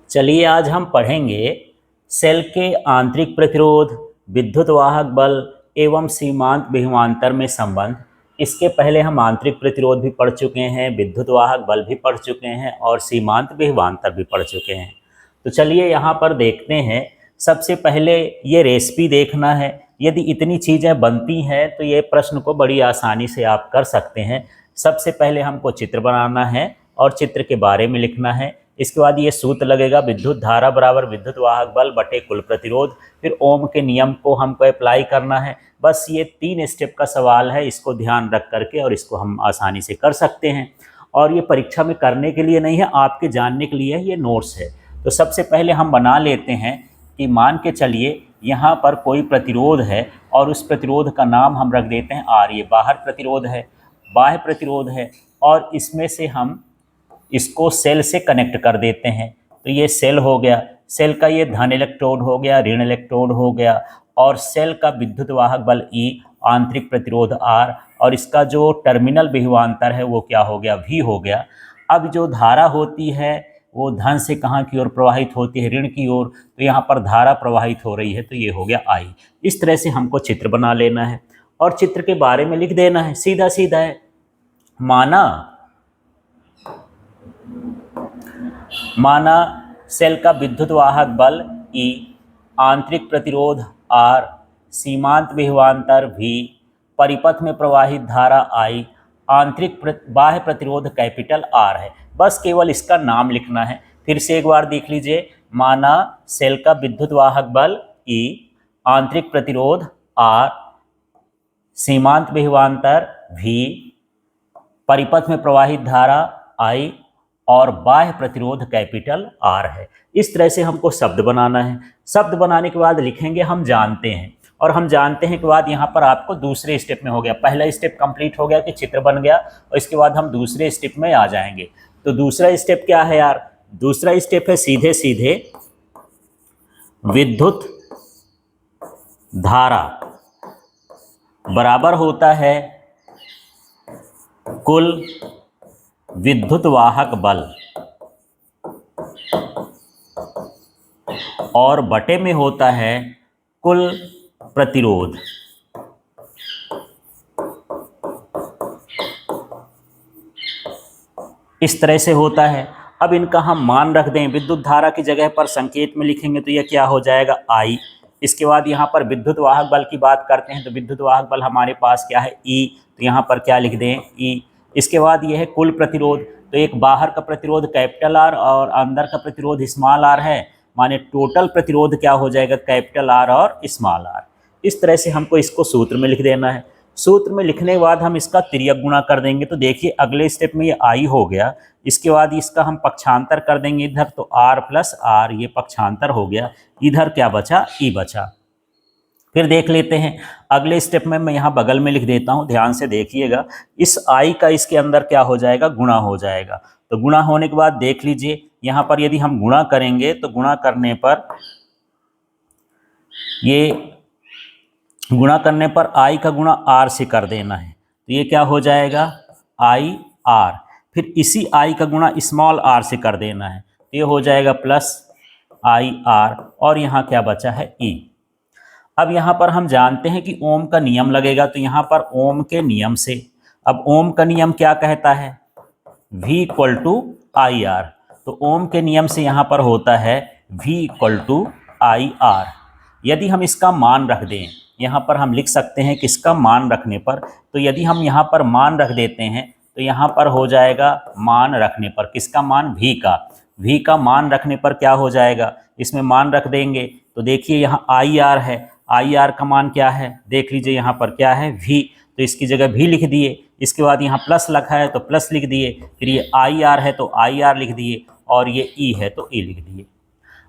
चलिए आज हम पढ़ेंगे सेल के आंतरिक प्रतिरोध, विद्युत वाहक बल एवं सीमांत विभवांतर में संबंध। इसके पहले हम आंतरिक प्रतिरोध भी पढ़ चुके हैं, विद्युत वाहक बल भी पढ़ चुके हैं और सीमांत विभवांतर भी पढ़ चुके हैं। तो चलिए यहाँ पर देखते हैं। सबसे पहले ये रेसिपी देखना है। यदि इतनी चीज़ें बनती हैं तो ये प्रश्न को बड़ी आसानी से आप कर सकते हैं। सबसे पहले हमको चित्र बनाना है और चित्र के बारे में लिखना है। इसके बाद ये सूत्र लगेगा, विद्युत धारा बराबर विद्युत वाहक बल बटे कुल प्रतिरोध। फिर ओम के नियम को हमको अप्लाई करना है। बस ये 3 स्टेप का सवाल है, इसको ध्यान रख करके और इसको हम आसानी से कर सकते हैं। और ये परीक्षा में करने के लिए नहीं है, आपके जानने के लिए ये नोट्स है। तो सबसे पहले हम बना लेते हैं कि मान के चलिए यहाँ पर कोई प्रतिरोध है और उस प्रतिरोध का नाम हम रख देते हैं आर। ये बाहर प्रतिरोध है, बाह्य प्रतिरोध है और इसमें से हम इसको सेल से कनेक्ट कर देते हैं। तो ये सेल हो गया, सेल का ये धन इलेक्ट्रोड हो गया, ऋण इलेक्ट्रोड हो गया और सेल का विद्युत वाहक बल E, आंतरिक प्रतिरोध R और इसका जो टर्मिनल विभवांतर है वो क्या हो गया, V हो गया। अब जो धारा होती है वो धन से कहाँ की ओर प्रवाहित होती है, ऋण की ओर। तो यहाँ पर धारा प्रवाहित हो रही है तो ये हो गया I। इस तरह से हमको चित्र बना लेना है और चित्र के बारे में लिख देना है, सीधा सीधा है। माना सेल का विद्युत वाहक बल E, आंतरिक प्रतिरोध R, सीमांत विभवांतर V, परिपथ में प्रवाहित धारा I, आंतरिक बाह्य प्रतिरोध कैपिटल R है। बस केवल इसका नाम लिखना है। फिर से एक बार देख लीजिए। माना सेल का विद्युत वाहक बल E, आंतरिक प्रतिरोध R, सीमांत विभवांतर V, परिपथ में प्रवाहित धारा I और बाह्य प्रतिरोध कैपिटल R है। इस तरह से हमको शब्द बनाना है। शब्द बनाने के बाद लिखेंगे हम जानते हैं, और हम जानते हैं के बाद यहाँ पर आपको दूसरे स्टेप में हो गया। पहला स्टेप कंप्लीट हो गया कि चित्र बन गया और इसके बाद हम दूसरे स्टेप में आ जाएंगे। तो दूसरा स्टेप क्या है यार? दूसरा स्टेप है सीधे सीधे विद्युत धारा बराबर होता है कुल विद्युत वाहक बल और बटे में होता है कुल प्रतिरोध। इस तरह से होता है। अब इनका हम मान रख दें। विद्युत धारा की जगह पर संकेत में लिखेंगे तो यह क्या हो जाएगा, I। इसके बाद यहाँ पर विद्युत वाहक बल की बात करते हैं तो विद्युत वाहक बल हमारे पास क्या है, E। तो यहाँ पर क्या लिख दें, E। इसके बाद यह है कुल प्रतिरोध। तो एक बाहर का प्रतिरोध कैपिटल R और अंदर का प्रतिरोध स्मॉल r है, माने टोटल प्रतिरोध क्या हो जाएगा, कैपिटल R और स्मॉल r। इस तरह से हमको इसको सूत्र में लिख देना है। सूत्र में लिखने के बाद हम इसका तिर्यक गुणा कर देंगे। तो देखिए अगले स्टेप में ये I हो गया। इसके बाद इसका हम पक्षांतर कर देंगे इधर, तो R प्लस R ये पक्षांतर हो गया। इधर क्या बचा, E बचा। फिर देख लेते हैं अगले स्टेप में। मैं यहाँ बगल में लिख देता हूँ, ध्यान से देखिएगा। इस I का इसके अंदर क्या हो जाएगा, गुणा हो जाएगा। तो गुणा होने के बाद देख लीजिए यहाँ पर यदि हम गुणा करेंगे तो गुणा करने पर I का गुणा R से कर देना है। तो ये क्या हो जाएगा, I R। फिर इसी I का गुणा स्मॉल r से कर देना है। तो ये हो जाएगा प्लस I R और यहाँ क्या बचा है, E। अब यहाँ पर हम जानते हैं कि ओम का नियम लगेगा। तो यहाँ पर ओम के नियम से, अब ओम का नियम क्या कहता है, V equal to I R. तो ओम के नियम से यहाँ पर होता है V equal to I R. यदि हम इसका मान रख दें, यहाँ पर हम लिख सकते हैं कि इसका मान रखने पर, तो यदि हम यहाँ पर मान रख देते हैं तो यहाँ पर हो जाएगा मान रखने पर किसका मान, V का मान रखने पर क्या हो जाएगा, इसमें मान रख देंगे। तो देखिए यहाँ आई आर है, आई आर का मान क्या है, देख लीजिए यहाँ पर क्या है, V। तो इसकी जगह V लिख दिए। इसके बाद यहाँ प्लस लिखा है तो प्लस लिख दिए। फिर ये आई आर है तो आई आर लिख दिए और ये E है तो E लिख दिए।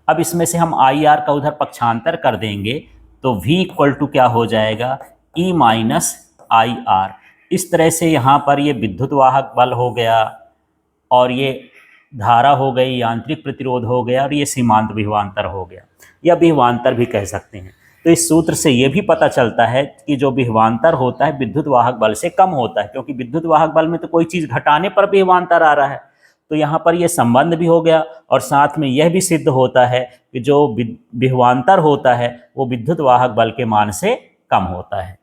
अब इसमें से हम आई आर का उधर पक्षांतर कर देंगे तो V इक्वल टू क्या हो जाएगा, E माइनस आई आर। इस तरह से यहाँ पर ये विद्युत वाहक बल हो गया और ये धारा हो गई, यांत्रिक प्रतिरोध हो गया और ये सीमांत विभवांतर हो गया, या विभवांतर भी कह सकते हैं। तो इस सूत्र से ये भी पता चलता है कि जो विभवांतर होता है विद्युत वाहक बल से कम होता है, क्योंकि विद्युत वाहक बल में तो कोई चीज़ घटाने पर विभवांतर आ रहा है। तो यहाँ पर ये संबंध भी हो गया और साथ में यह भी सिद्ध होता है कि जो विभवांतर होता है वो विद्युत वाहक बल के मान से कम होता है।